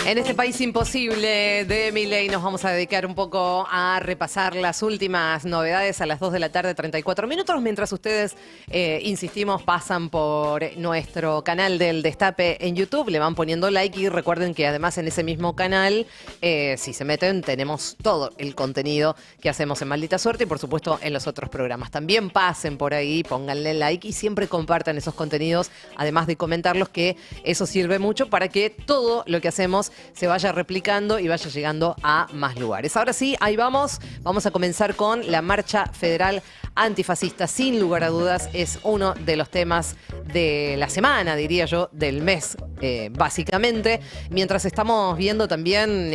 En este país imposible de Milei nos vamos a dedicar un poco a repasar las últimas novedades a las 2 de la tarde, 34 minutos, mientras ustedes, insistimos, pasan por nuestro canal del Destape en YouTube, le van poniendo like y recuerden que además en ese mismo canal, si se meten, tenemos todo el contenido que hacemos en Maldita Suerte y por supuesto en los otros programas. También pasen por ahí, pónganle like y siempre compartan esos contenidos, además de comentarlos, que eso sirve mucho para que todo lo que hacemos se vaya replicando y vaya llegando a más lugares. Ahora sí, ahí vamos. Vamos a comenzar con la Marcha Federal Antifascista. Sin lugar a dudas, es uno de los temas de la semana, diría yo, del mes, básicamente. Mientras estamos viendo también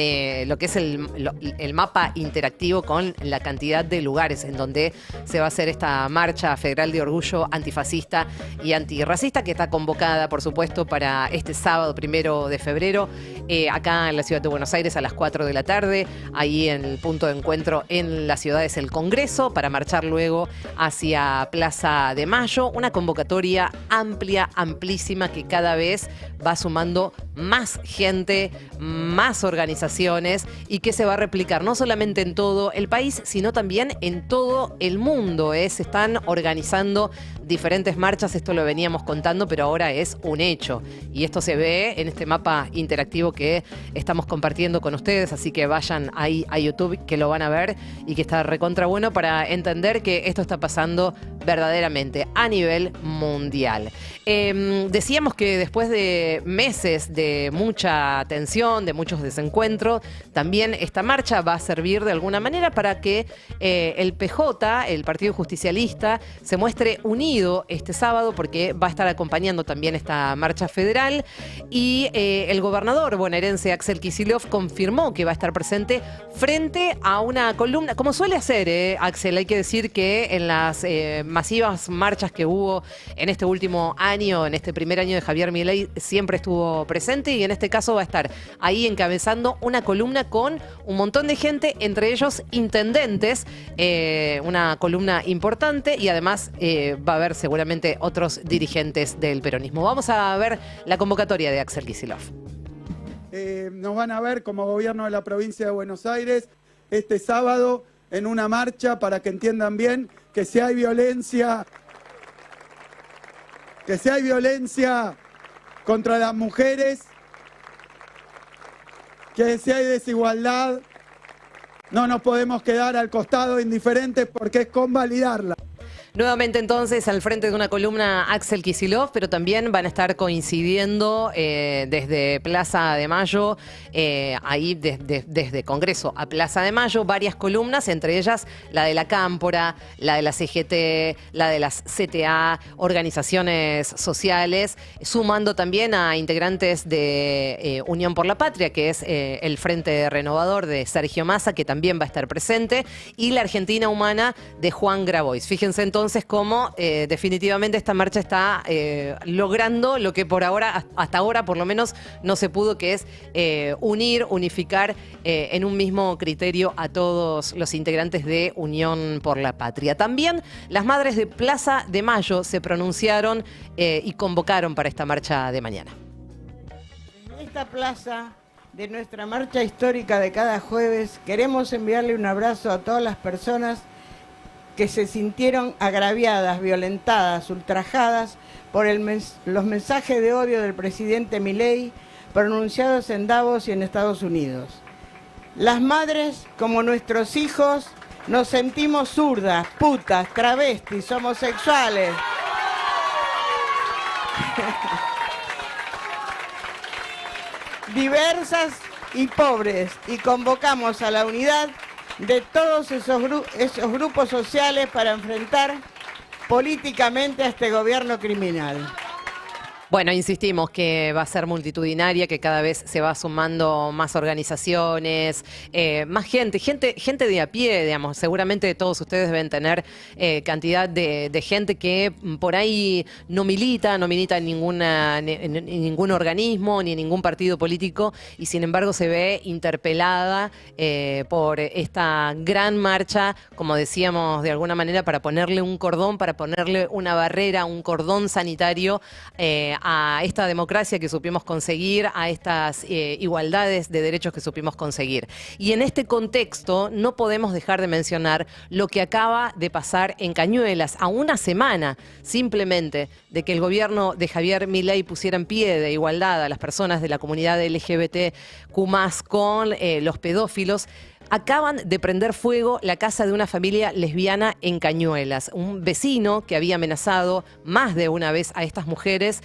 lo que es el mapa interactivo con la cantidad de lugares en donde se va a hacer esta Marcha Federal de Orgullo Antifascista y Antirracista, que está convocada, por supuesto, para este sábado 1 de febrero, acá en la ciudad de Buenos Aires a las 4 de la tarde. Ahí en el punto de encuentro en la ciudad es el Congreso, para marchar luego hacia Plaza de Mayo. Una convocatoria amplia, amplísima, que cada vez va sumando más gente, más organizaciones y que se va a replicar no solamente en todo el país, sino también en todo el mundo. Se están organizando diferentes marchas, esto lo veníamos contando, pero ahora es un hecho. Y esto se ve en este mapa interactivo que estamos compartiendo con ustedes, así que vayan ahí a YouTube, que lo van a ver y que está recontra bueno para entender que esto está pasando verdaderamente a nivel mundial. Decíamos que después de meses de mucha tensión, de muchos desencuentros, también esta marcha va a servir de alguna manera para que el PJ, el Partido Justicialista, se muestre unido este sábado, porque va a estar acompañando también esta marcha federal. Y el gobernador bonaerense Axel Kicillof confirmó que va a estar presente frente a una columna, como suele hacer, Axel. Hay que decir que en las masivas marchas que hubo en este último año, en este primer año de Javier Milei, siempre estuvo presente, y en este caso va a estar ahí encabezando una columna con un montón de gente, entre ellos intendentes, una columna importante, y además va a haber seguramente otros dirigentes del peronismo. Vamos a ver la convocatoria de Axel Kicillof. Nos van a ver como gobierno de la provincia de Buenos Aires este sábado en una marcha, para que entiendan bien que si hay violencia, contra las mujeres, que si hay desigualdad, no nos podemos quedar al costado indiferentes, porque es convalidarla. Nuevamente entonces al frente de una columna Axel Kicillof, pero también van a estar coincidiendo desde Plaza de Mayo, ahí desde Congreso a Plaza de Mayo, varias columnas, entre ellas la de la Cámpora, la de la CGT, la de las CTA, organizaciones sociales, sumando también a integrantes de Unión por la Patria, que es el Frente Renovador de Sergio Massa, que también va a estar presente, y la Argentina Humana de Juan Grabois. Fíjense entonces cómo definitivamente esta marcha está logrando lo que por ahora, hasta ahora por lo menos, no se pudo, que es unificar en un mismo criterio a todos los integrantes de Unión por la Patria. También las madres de Plaza de Mayo se pronunciaron y convocaron para esta marcha de mañana. En esta plaza de nuestra marcha histórica de cada jueves, queremos enviarle un abrazo a todas las personas que se sintieron agraviadas, violentadas, ultrajadas por los mensajes de odio del presidente Milei pronunciados en Davos y en Estados Unidos. Las madres, como nuestros hijos, nos sentimos zurdas, putas, travestis, homosexuales. Diversas y pobres, y convocamos a la unidad de todos esos grupos sociales para enfrentar políticamente a este gobierno criminal. Bueno, insistimos que va a ser multitudinaria, que cada vez se va sumando más organizaciones, más gente de a pie, digamos. Seguramente todos ustedes deben tener cantidad de gente que por ahí no milita en ningún organismo ni en ningún partido político, y sin embargo se ve interpelada por esta gran marcha, como decíamos, de alguna manera para ponerle un cordón, para ponerle una barrera, un cordón sanitario a esta democracia que supimos conseguir, a estas igualdades de derechos que supimos conseguir. Y en este contexto no podemos dejar de mencionar lo que acaba de pasar en Cañuelas, a una semana simplemente de que el gobierno de Javier Milei pusiera en pie de igualdad a las personas de la comunidad LGBTQ+, con los pedófilos. Acaban de prender fuego la casa de una familia lesbiana en Cañuelas. Un vecino que había amenazado más de una vez a estas mujeres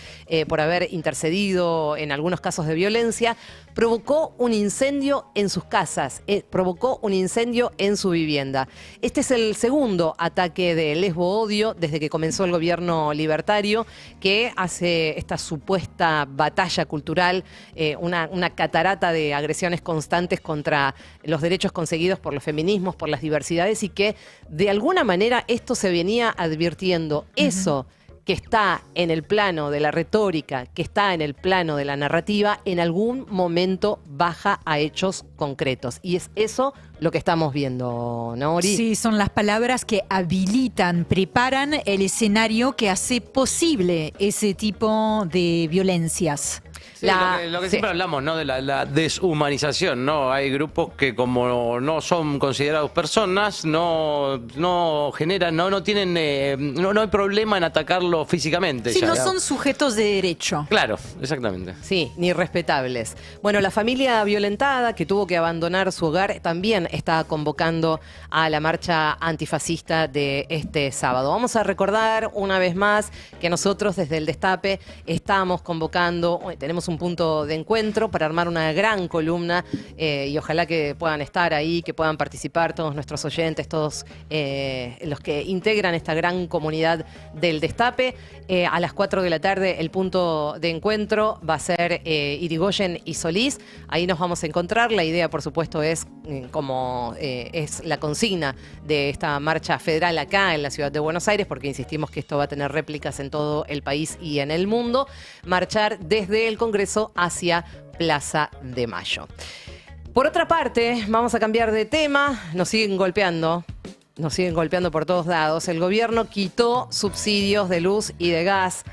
por haber intercedido en algunos casos de violencia, provocó un incendio en sus casas, provocó un incendio en su vivienda. Este es el segundo ataque de lesbo-odio desde que comenzó el gobierno libertario, que hace esta supuesta batalla cultural, una catarata de agresiones constantes contra los derechos conseguidos por los feminismos, por las diversidades, y que de alguna manera esto se venía advirtiendo. Eso que está en el plano de la retórica, que está en el plano de la narrativa, en algún momento baja a hechos concretos. Y es eso lo que estamos viendo, ¿no, Ori? Sí, son las palabras que habilitan, preparan el escenario que hace posible ese tipo de violencias. Sí, lo que siempre hablamos, ¿no? De la deshumanización, ¿no? Hay grupos que como no son considerados personas, no generan, no tienen, no hay problema en atacarlo físicamente. Sí, ya, no digamos. son sujetos de derecho. Claro, exactamente. Sí, ni respetables. Bueno, la familia violentada que tuvo que abandonar su hogar también está convocando a la marcha antifascista de este sábado. Vamos a recordar una vez más que nosotros desde el Destape estamos convocando, tenemos un punto de encuentro para armar una gran columna y ojalá que puedan estar ahí, que puedan participar todos nuestros oyentes, todos los que integran esta gran comunidad del Destape. A las 4 de la tarde el punto de encuentro va a ser Irigoyen y Solís. Ahí nos vamos a encontrar. La idea, por supuesto, es como es la consigna de esta marcha federal acá en la ciudad de Buenos Aires, porque insistimos que esto va a tener réplicas en todo el país y en el mundo. Marchar desde el Congreso hacia Plaza de Mayo. Por otra parte, vamos a cambiar de tema. Nos siguen golpeando por todos lados. El gobierno quitó subsidios de luz y de gas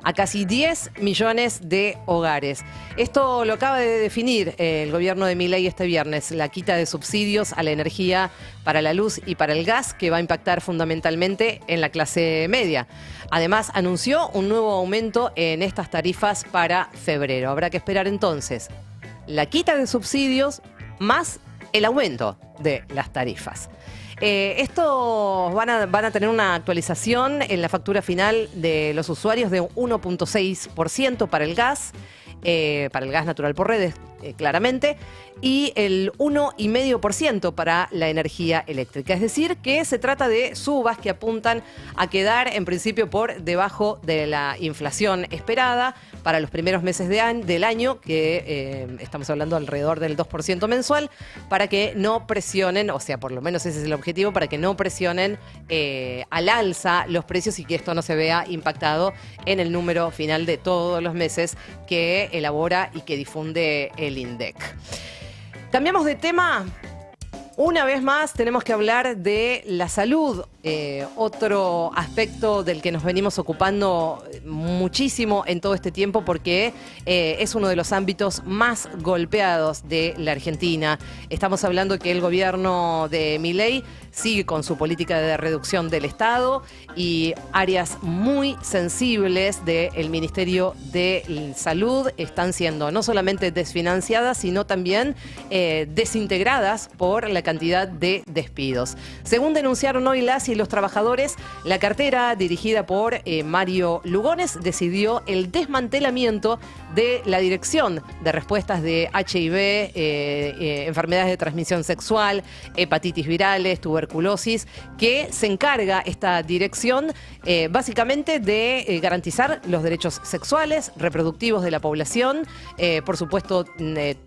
a casi 10 millones de hogares. Esto lo acaba de definir el gobierno de Milei este viernes, la quita de subsidios a la energía para la luz y para el gas, que va a impactar fundamentalmente en la clase media. Además, anunció un nuevo aumento en estas tarifas para febrero. Habrá que esperar entonces la quita de subsidios más el aumento de las tarifas. Estos van a tener una actualización en la factura final de los usuarios de 1.6% para el gas natural por redes, claramente, y el 1,5% para la energía eléctrica. Es decir, que se trata de subas que apuntan a quedar en principio por debajo de la inflación esperada para los primeros meses del año, que estamos hablando alrededor del 2% mensual, para que no presionen, o sea, por lo menos ese es el objetivo, para que no presionen al alza los precios y que esto no se vea impactado en el número final de todos los meses que elabora y que difunde el INDEC. Cambiamos de tema. Una vez más tenemos que hablar de la salud, otro aspecto del que nos venimos ocupando muchísimo en todo este tiempo porque es uno de los ámbitos más golpeados de la Argentina. Estamos hablando que el gobierno de Milei sigue con su política de reducción del Estado y áreas muy sensibles del Ministerio de Salud están siendo no solamente desfinanciadas, sino también desintegradas por la cantidad de despidos. Según denunciaron hoy las y los trabajadores, la cartera dirigida por Mario Lugones decidió el desmantelamiento de la Dirección de Respuestas de HIV, enfermedades de transmisión sexual, hepatitis virales, tuberculosis, que se encarga esta dirección básicamente de garantizar los derechos sexuales, reproductivos de la población, por supuesto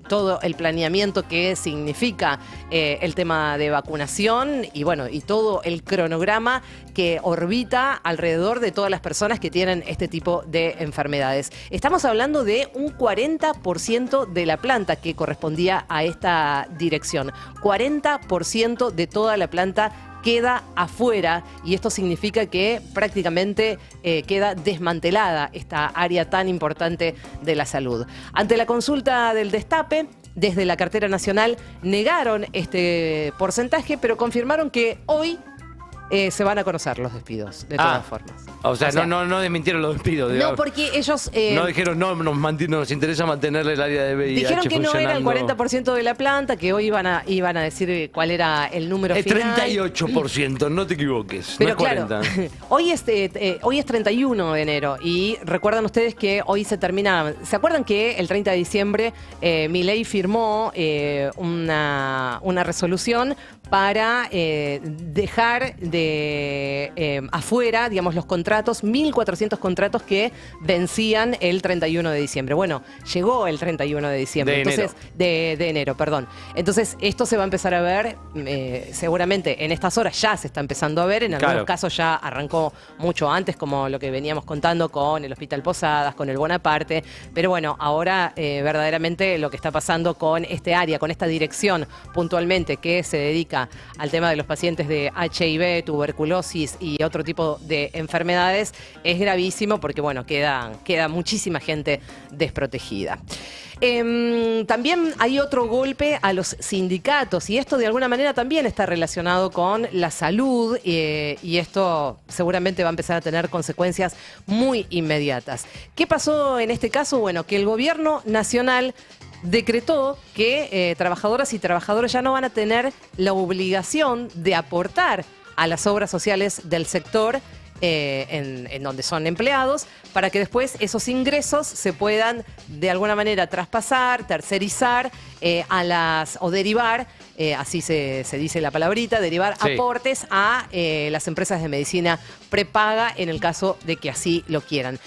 todo el planeamiento que significa el tema de vacunación y bueno, y todo el cronograma que orbita alrededor de todas las personas que tienen este tipo de enfermedades. Estamos hablando de un 40% de la planta que correspondía a esta dirección. 40% de toda la planta queda afuera y esto significa que prácticamente queda desmantelada esta área tan importante de la salud. Ante la consulta del Destape, desde la cartera nacional negaron este porcentaje, pero confirmaron que hoy se van a conocer los despidos, de todas formas. O sea, no desmintieron los despidos. No, porque ellos... no dijeron, nos interesa mantenerle el área de VIH dijeron que no era el funcionando. 40% de la planta, que hoy iban a decir cuál era el número Es final. 38%, no te equivoques. Pero no es 40. claro, hoy es 31 de enero y recuerdan ustedes que hoy se termina... ¿Se acuerdan que el 30 de diciembre Milei firmó una resolución para dejar de afuera, digamos, los contratos, 1.400 contratos que vencían el 31 de diciembre? Bueno, llegó el 31 de diciembre. De enero, perdón. Entonces, esto se va a empezar a ver, seguramente en estas horas ya se está empezando a ver, en algunos casos ya arrancó mucho antes, como lo que veníamos contando con el Hospital Posadas, con el Bonaparte, pero bueno, ahora verdaderamente lo que está pasando con este área, con esta dirección puntualmente que se dedica al tema de los pacientes de HIV, tuberculosis y otro tipo de enfermedades, es gravísimo porque, bueno, queda muchísima gente desprotegida. También hay otro golpe a los sindicatos y esto de alguna manera también está relacionado con la salud y esto seguramente va a empezar a tener consecuencias muy inmediatas. ¿Qué pasó en este caso? Bueno, que el gobierno nacional decretó que trabajadoras y trabajadores ya no van a tener la obligación de aportar a las obras sociales del sector en donde son empleados, para que después esos ingresos se puedan de alguna manera traspasar, tercerizar o derivar, así se dice la palabrita, derivar aportes a las empresas de medicina prepaga en el caso de que así lo quieran.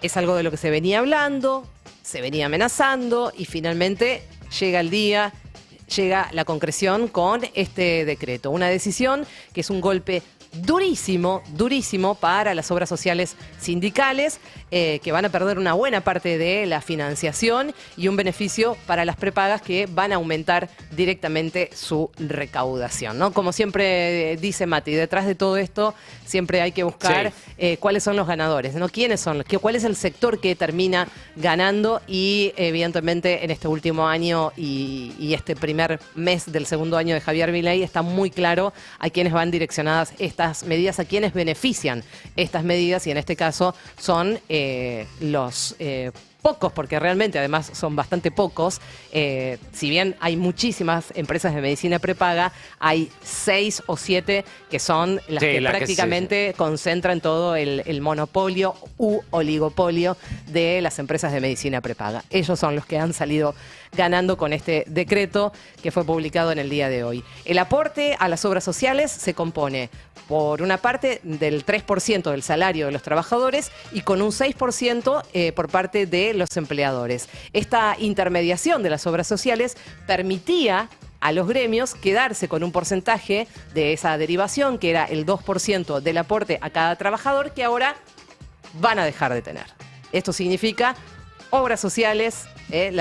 Es algo de lo que se venía hablando, se venía amenazando y finalmente llega el día, llega la concreción con este decreto. Una decisión que es un golpe durísimo, durísimo para las obras sociales sindicales, que van a perder una buena parte de la financiación y un beneficio para las prepagas que van a aumentar directamente su recaudación, ¿no? Como siempre dice Mati, detrás de todo esto siempre hay que buscar cuáles son los ganadores, ¿no? ¿Quiénes son? ¿Cuál es el sector que termina ganando? Y evidentemente en este último año y este primer mes del segundo año de Javier Milei está muy claro a quiénes van direccionadas estas medidas, a quiénes benefician estas medidas, y en este caso son los pocos, porque realmente además son bastante pocos. Si bien hay muchísimas empresas de medicina prepaga, hay 6 o 7 que son las que prácticamente concentran todo el monopolio u oligopolio de las empresas de medicina prepaga. Ellos son los que han salido ganando con este decreto que fue publicado en el día de hoy. El aporte a las obras sociales se compone, por una parte, del 3% del salario de los trabajadores y con un 6% por parte de los empleadores. Esta intermediación de las obras sociales permitía a los gremios quedarse con un porcentaje de esa derivación, que era el 2% del aporte a cada trabajador, que ahora van a dejar de tener. Esto significa obras sociales, de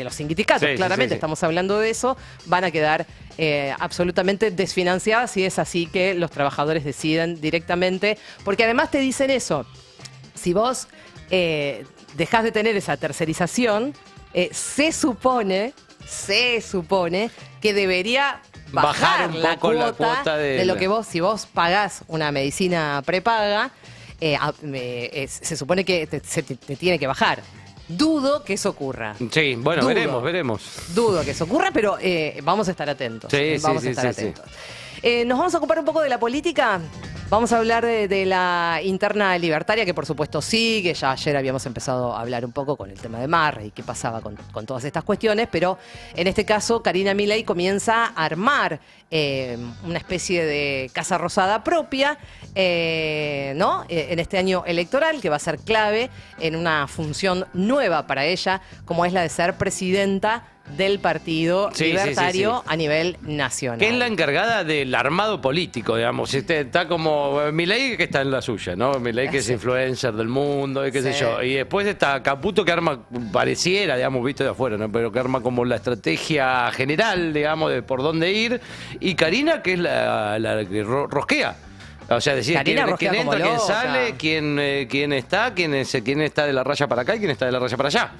los sindicatos, claramente estamos hablando de eso, van a quedar absolutamente desfinanciadas, y es así que los trabajadores deciden directamente, porque además te dicen eso: si vos dejás de tener esa tercerización, se supone que debería bajar un poco la cuota de lo que vos, si vos pagás una medicina prepaga, se supone que te tiene que bajar. Dudo que eso ocurra. Sí, bueno, veremos. Dudo que eso ocurra, pero vamos a estar atentos. Vamos a estar atentos. Nos vamos a ocupar un poco de la política. Vamos a hablar de la interna libertaria, que por supuesto sigue. Ya ayer habíamos empezado a hablar un poco con el tema de Marra y qué pasaba con todas estas cuestiones, pero en este caso Karina Milei comienza a armar una especie de casa rosada propia, ¿no? En este año electoral, que va a ser clave en una función nueva para ella, como es la de ser presidenta del Partido Libertario a nivel nacional. Que es la encargada del armado político, digamos. Está como Milei, que está en la suya, ¿no? Milei, que es influencer del mundo, y qué sé yo. Y después está Caputo, que arma, pareciera, digamos, visto de afuera, ¿no? Pero que arma como la estrategia general, digamos, de por dónde ir. Y Karina, que es la que rosquea. O sea, decir quién entra, quién sale, quién está de la raya para acá y quién está de la raya para allá.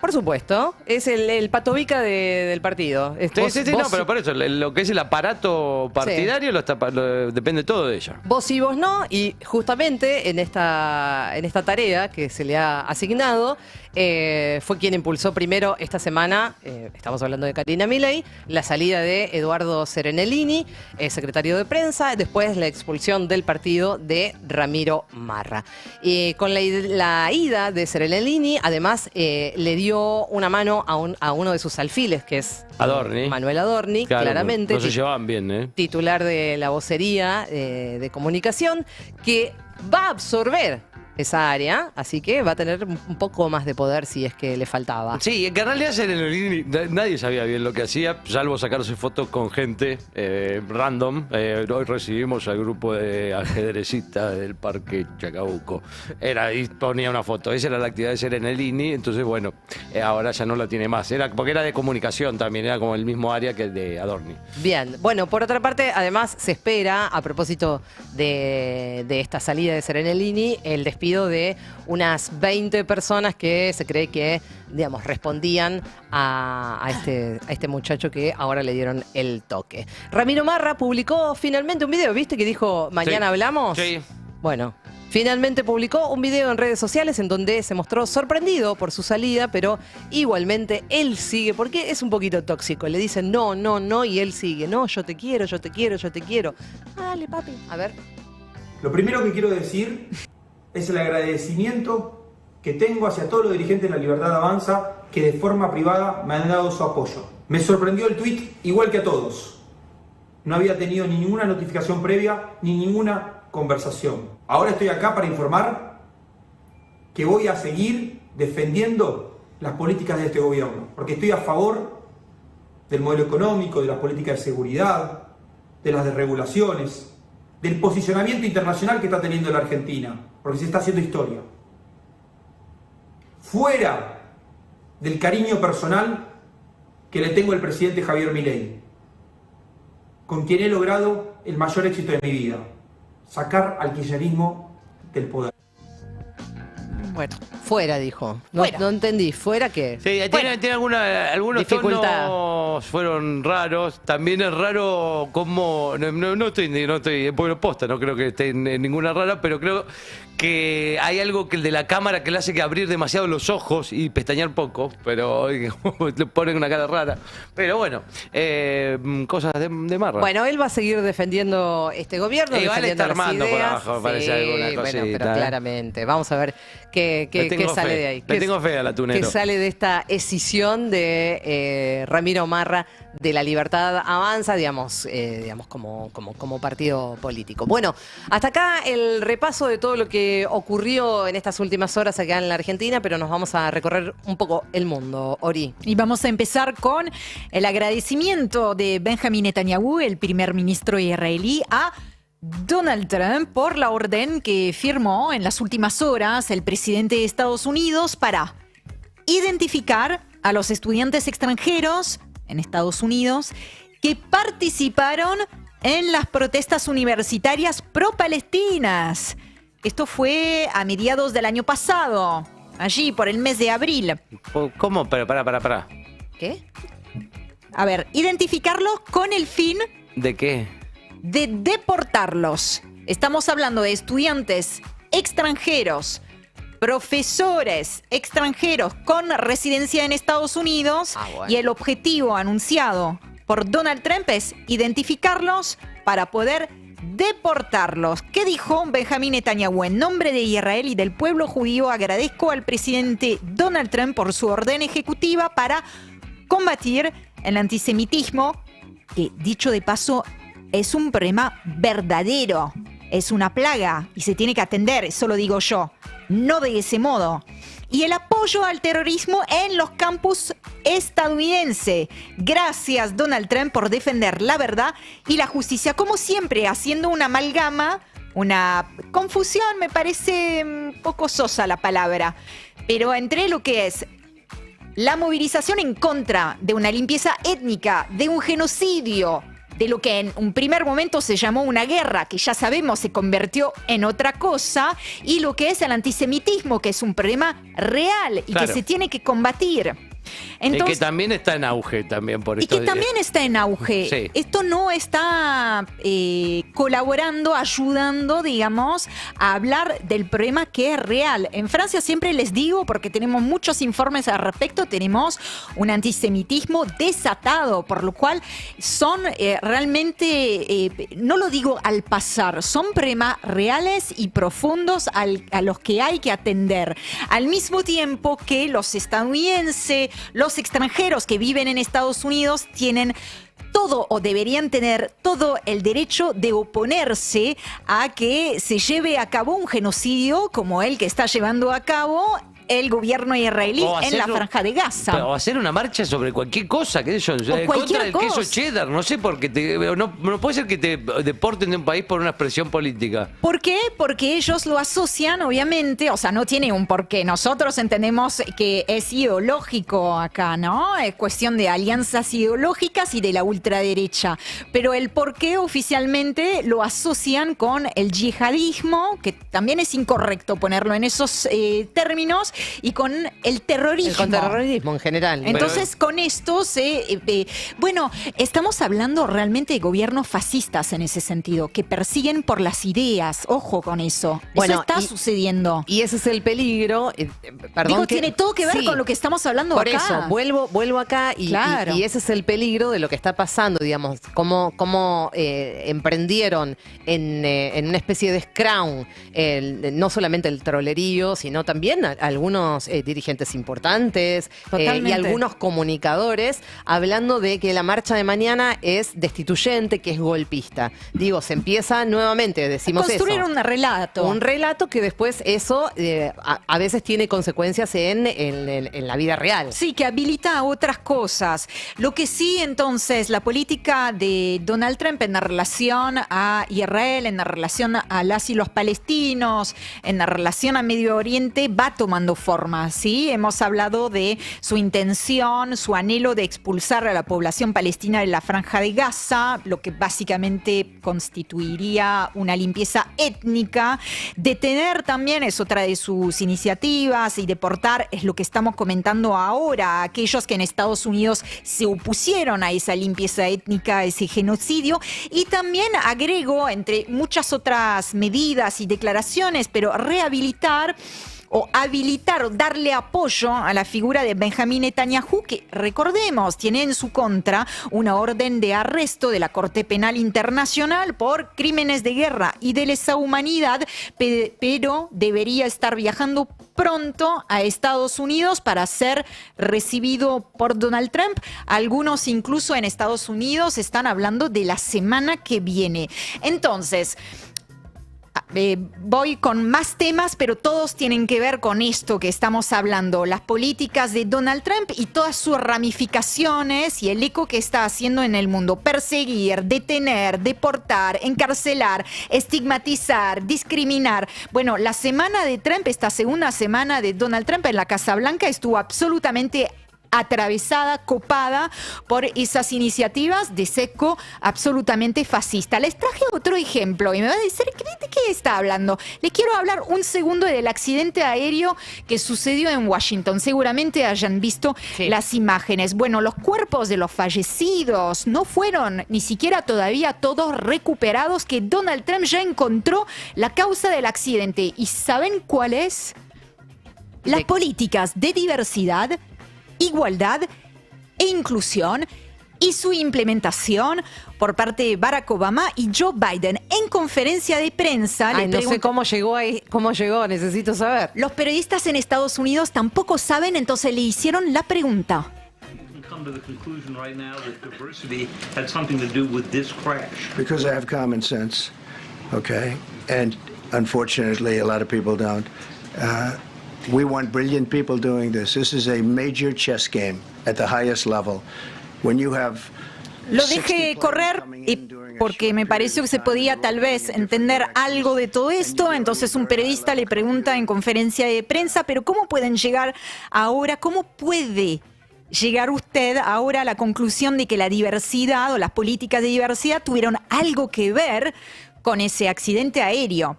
Por supuesto, es el patovica del partido. No, pero por eso, lo que es el aparato partidario depende todo de ella. Vos sí, vos no, y justamente en esta tarea que se le ha asignado, fue quien impulsó primero esta semana, estamos hablando de Karina Milei, la salida de Eduardo Serenellini, secretario de prensa, después la expulsión del partido de Ramiro Marra. Con la ida de Serenellini, además, le dio una mano a uno de sus alfiles, que es Adorni. Manuel Adorni, claro, claramente. No se llevaban bien, ¿eh? Titular de la vocería de comunicación, que va a absorber esa área, así que va a tener un poco más de poder si es que le faltaba. Sí, que en realidad Serenellini nadie sabía bien lo que hacía, salvo sacarse fotos con gente random. Hoy recibimos al grupo de ajedrecistas del Parque Chacabuco. Y ponía una foto. Esa era la actividad de Serenellini, entonces bueno, ahora ya no la tiene más. Porque era de comunicación también, era como el mismo área que el de Adorni. Bien, bueno, por otra parte, además se espera, a propósito de esta salida de Serenellini, el despido de unas 20 personas que se cree que, digamos, respondían a este muchacho que ahora le dieron el toque. Ramiro Marra publicó finalmente un video, ¿viste? Que dijo, mañana hablamos. Sí. Bueno, finalmente publicó un video en redes sociales en donde se mostró sorprendido por su salida, pero igualmente él sigue, porque es un poquito tóxico. Le dicen no, no, no, y él sigue. No, yo te quiero, yo te quiero, yo te quiero. Dale, papi. A ver. Lo primero que quiero decir es el agradecimiento que tengo hacia todos los dirigentes de La Libertad Avanza que de forma privada me han dado su apoyo. Me sorprendió el tuit igual que a todos. No había tenido ni ninguna notificación previa ni ninguna conversación. Ahora estoy acá para informar que voy a seguir defendiendo las políticas de este gobierno, porque estoy a favor del modelo económico, de las políticas de seguridad, de las desregulaciones, del posicionamiento internacional que está teniendo la Argentina, porque se está haciendo historia. Fuera del cariño personal que le tengo al presidente Javier Milei, con quien he logrado el mayor éxito de mi vida, sacar al kirchnerismo del poder. Bueno, fuera, dijo. Fuera. No entendí. ¿Fuera qué? Sí, tiene algunos dificultad. tonos fueron raros. También es raro como... No estoy bueno, posta, no creo que esté en ninguna rara, pero creo que hay algo que el de la cámara que le hace que abrir demasiado los ojos y pestañear poco, pero le ponen una cara rara. Pero bueno, cosas de Marra. Bueno, él va a seguir defendiendo este gobierno, Igual defendiendo está armando las por ideas. abajo, parece alguna cosita, bueno, pero claramente. Vamos a ver qué sale de ahí. Le tengo fe al atunero. ¿Qué sale de esta escisión de Ramiro Marra de La Libertad Avanza, digamos como partido político? Bueno, hasta acá el repaso de todo lo que ocurrió en estas últimas horas acá en la Argentina, pero nos vamos a recorrer un poco el mundo, Ori. Y vamos a empezar con el agradecimiento de Benjamin Netanyahu, el primer ministro israelí, a Donald Trump por la orden que firmó en las últimas horas el presidente de Estados Unidos para identificar a los estudiantes extranjeros en Estados Unidos que participaron en las protestas universitarias pro-palestinas. Esto fue a mediados del año pasado, allí por el mes de abril. ¿Cómo? Pero pará. ¿Qué? A ver, identificarlos con el fin... ¿De qué? De deportarlos. Estamos hablando de estudiantes extranjeros, profesores extranjeros con residencia en Estados Unidos. Bueno. Y el objetivo anunciado por Donald Trump es identificarlos para poder deportarlos. ¿Qué dijo Benjamin Netanyahu? En nombre de Israel y del pueblo judío, agradezco al presidente Donald Trump por su orden ejecutiva para combatir el antisemitismo, que, dicho de paso, es un problema verdadero. Es una plaga y se tiene que atender, eso lo digo yo. No de ese modo. y el apoyo al terrorismo en los campus estadounidenses. Gracias, Donald Trump, por defender la verdad y la justicia, como siempre, haciendo una amalgama, una confusión, me parece un poco sosa la palabra, pero entre lo que es la movilización en contra de una limpieza étnica, de un genocidio, de lo que en un primer momento se llamó una guerra, que ya sabemos se convirtió en otra cosa, y lo que es el antisemitismo, que es un problema real y que se tiene que combatir. Entonces, que también está en auge también por esto. Y que también está en auge. Sí. Esto no está colaborando, ayudando, digamos, a hablar del problema que es real. En Francia siempre les digo, porque tenemos muchos informes al respecto, tenemos un antisemitismo desatado, por lo cual son realmente, no lo digo al pasar, son problemas reales y profundos a los que hay que atender. Al mismo tiempo que los estadounidenses, los extranjeros que viven en Estados Unidos tienen todo o deberían tener todo el derecho de oponerse a que se lleve a cabo un genocidio como el que está llevando a cabo el gobierno israelí en la Franja de Gaza. O hacer una marcha sobre cualquier cosa, qué sé yo, contra el queso cheddar, no sé, porque no puede ser que te deporten de un país por una expresión política. ¿Por qué? Porque ellos lo asocian, obviamente, o sea, no tiene un porqué. Nosotros entendemos que es ideológico acá, ¿no? Es cuestión de alianzas ideológicas y de la ultraderecha. Pero el porqué oficialmente lo asocian con el yihadismo, que también es incorrecto ponerlo en esos términos, y con el terrorismo. El contraterrorismo en general. Entonces, con esto bueno, estamos hablando realmente de gobiernos fascistas en ese sentido, que persiguen por las ideas. Ojo con eso. Bueno, eso está sucediendo. Y ese es el peligro. Digo, tiene todo que ver con lo que estamos hablando por acá. Por eso, vuelvo acá y ese es el peligro de lo que está pasando, digamos, cómo emprendieron en una especie de scrum, no solamente el trolerío, sino también algunos dirigentes importantes y algunos comunicadores hablando de que la marcha de mañana es destituyente, que es golpista. Digo, se empieza nuevamente, decimos construir eso. un relato. Un relato que después eso a veces tiene consecuencias en la vida real. Sí, que habilita a otras cosas. Lo que sí, entonces, la política de Donald Trump en la relación a Israel, en la relación a las y los palestinos, en la relación a Medio Oriente, va tomando forma, ¿sí? Hemos hablado de su intención, su anhelo de expulsar a la población palestina de la Franja de Gaza, lo que básicamente constituiría una limpieza étnica. Detener también es otra de sus iniciativas, y deportar es lo que estamos comentando ahora, aquellos que en Estados Unidos se opusieron a esa limpieza étnica, a ese genocidio. Y también agrego, entre muchas otras medidas y declaraciones, pero rehabilitar o habilitar o darle apoyo a la figura de Benjamín Netanyahu, que recordemos, tiene en su contra una orden de arresto de la Corte Penal Internacional por crímenes de guerra y de lesa humanidad, pero debería estar viajando pronto a Estados Unidos para ser recibido por Donald Trump. Algunos incluso en Estados Unidos están hablando de la semana que viene. Entonces, voy con más temas, pero todos tienen que ver con esto que estamos hablando, las políticas de Donald Trump y todas sus ramificaciones y el eco que está haciendo en el mundo. Perseguir, detener, deportar, encarcelar, estigmatizar, discriminar. Bueno, la semana de Trump, esta segunda semana de Donald Trump en la Casa Blanca, estuvo absolutamente atravesada, copada por esas iniciativas de seco absolutamente fascista. Les traje otro ejemplo y me va a decir, ¿de qué está hablando? Les quiero hablar un segundo del accidente aéreo que sucedió en Washington. Seguramente hayan visto las imágenes. Bueno, los cuerpos de los fallecidos no fueron ni siquiera todavía todos recuperados, que Donald Trump ya encontró la causa del accidente. ¿Y saben cuál es? Las políticas de diversidad, igualdad e inclusión y su implementación por parte de Barack Obama y Joe Biden. En conferencia de prensa... no sé cómo llegó ahí, necesito saber. Los periodistas en Estados Unidos tampoco saben, entonces le hicieron la pregunta. Come to the conclusion right now that diversity had something to do with this crash. Because I have common sense, okay? And unfortunately, a lot of people don't. We want brilliant people doing this. This is a major chess game at the highest level. When you have Lo dejé correr porque me pareció que se podía tal vez entender algo de todo esto. Entonces un periodista le pregunta en conferencia de prensa, pero ¿cómo pueden llegar ahora? ¿Cómo puede llegar usted ahora a la conclusión de que la diversidad o las políticas de diversidad tuvieron algo que ver con ese accidente aéreo?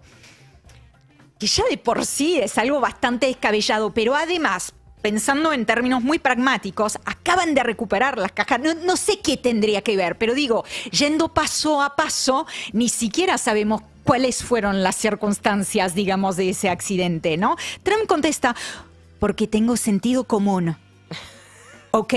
Que ya de por sí es algo bastante descabellado, pero además, pensando en términos muy pragmáticos, acaban de recuperar las cajas. No sé qué tendría que ver, pero digo, yendo paso a paso, ni siquiera sabemos cuáles fueron las circunstancias, digamos, de ese accidente, ¿no? Trump contesta, porque tengo sentido común, ¿ok?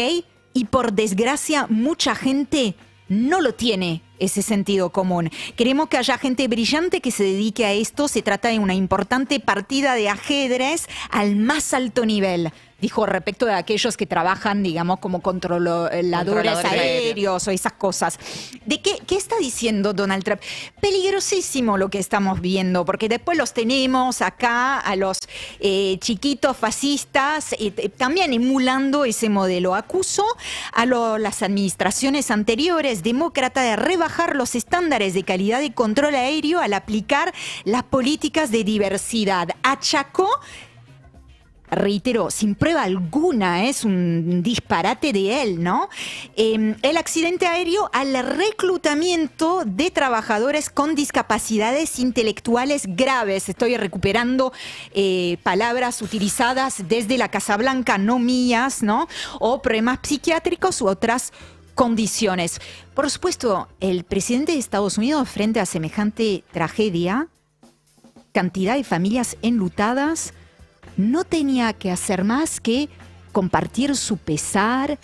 Y por desgracia, mucha gente no lo tiene, ese sentido común. Queremos que haya gente brillante que se dedique a esto. Se trata de una importante partida de ajedrez al más alto nivel, dijo respecto de aquellos que trabajan, digamos, como controladores aéreos o esas cosas. ¿De qué está diciendo Donald Trump? Peligrosísimo lo que estamos viendo, porque después los tenemos acá a los chiquitos fascistas, también emulando ese modelo. Acusó a las administraciones anteriores demócratas de rebajar los estándares de calidad de control aéreo al aplicar las políticas de diversidad. Achacó, reitero, sin prueba alguna, es un disparate de él, ¿no? El accidente aéreo al reclutamiento de trabajadores con discapacidades intelectuales graves. Estoy recuperando palabras utilizadas desde la Casa Blanca, no mías, ¿no? O problemas psiquiátricos u otras condiciones. Por supuesto, el presidente de Estados Unidos, frente a semejante tragedia, cantidad de familias enlutadas, no tenía que hacer más que compartir su pesar,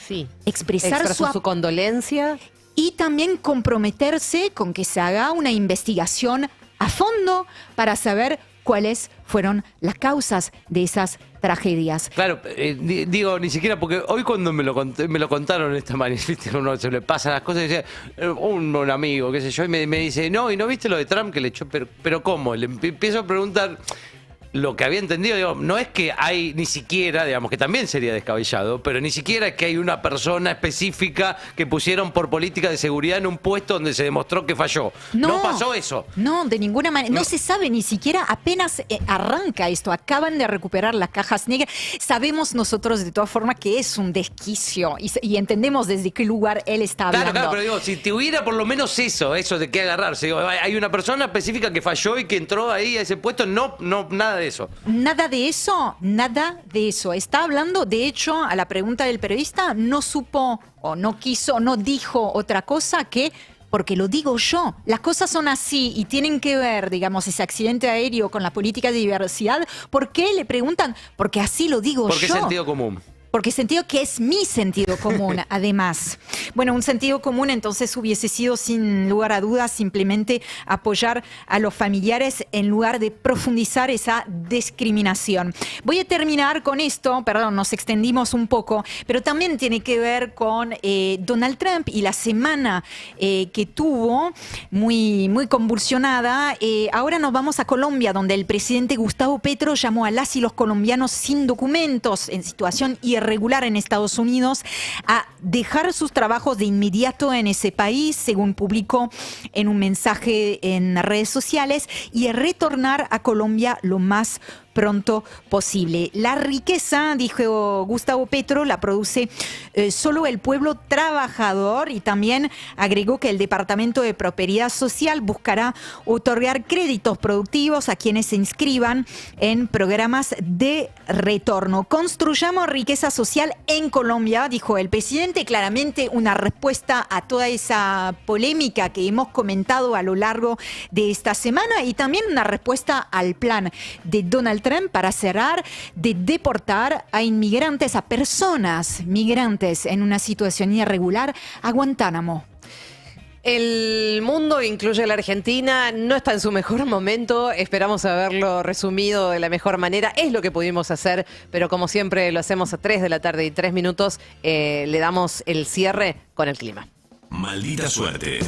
expresar su condolencia y también comprometerse con que se haga una investigación a fondo para saber cuáles fueron las causas de esas tragedias. Claro, digo, ni siquiera, porque hoy cuando me lo contaron esta manera, ¿viste? Uno se le pasan las cosas y dice, un amigo, qué sé yo, y me dice, no, ¿y no viste lo de Trump que le echó? Pero ¿cómo? Le empiezo a preguntar lo que había entendido, digo, no es que hay ni siquiera, digamos, que también sería descabellado, pero ni siquiera es que hay una persona específica que pusieron por política de seguridad en un puesto donde se demostró que falló. No pasó eso. No, de ninguna manera. No se sabe ni siquiera, apenas arranca esto. Acaban de recuperar las cajas negras. Sabemos nosotros de todas formas que es un desquicio y entendemos desde qué lugar él está hablando. Claro, pero digo, si tuviera por lo menos eso de qué agarrarse. Digo, hay una persona específica que falló y que entró ahí a ese puesto, nada de eso. Nada de eso. Está hablando, de hecho, a la pregunta del periodista, no supo o no quiso, no dijo otra cosa que porque lo digo yo. Las cosas son así y tienen que ver, digamos, ese accidente aéreo con la política de diversidad. ¿Por qué? Le preguntan, porque así lo digo yo. Porque es sentido común. Porque sentido que es mi sentido común, además. Bueno, un sentido común entonces hubiese sido, sin lugar a dudas, simplemente apoyar a los familiares en lugar de profundizar esa discriminación. Voy a terminar con esto, perdón, nos extendimos un poco, pero también tiene que ver con Donald Trump y la semana que tuvo, muy convulsionada. Ahora nos vamos a Colombia, donde el presidente Gustavo Petro llamó a las y los colombianos sin documentos, en situación irregular en Estados Unidos, a dejar sus trabajos de inmediato en ese país, según publicó en un mensaje en redes sociales, y a retornar a Colombia lo más pronto posible. La riqueza, dijo Gustavo Petro, la produce solo el pueblo trabajador, y también agregó que el Departamento de Prosperidad Social buscará otorgar créditos productivos a quienes se inscriban en programas de retorno. Construyamos riqueza social en Colombia, dijo el presidente, claramente una respuesta a toda esa polémica que hemos comentado a lo largo de esta semana, y también una respuesta al plan de Donald Trump para cerrar, de deportar a inmigrantes, a personas migrantes en una situación irregular a Guantánamo. El mundo, incluye a la Argentina, no está en su mejor momento. Esperamos haberlo resumido de la mejor manera. Es lo que pudimos hacer, pero como siempre lo hacemos a 3 de la tarde y 3 minutos. Le damos el cierre con el clima. Maldita suerte.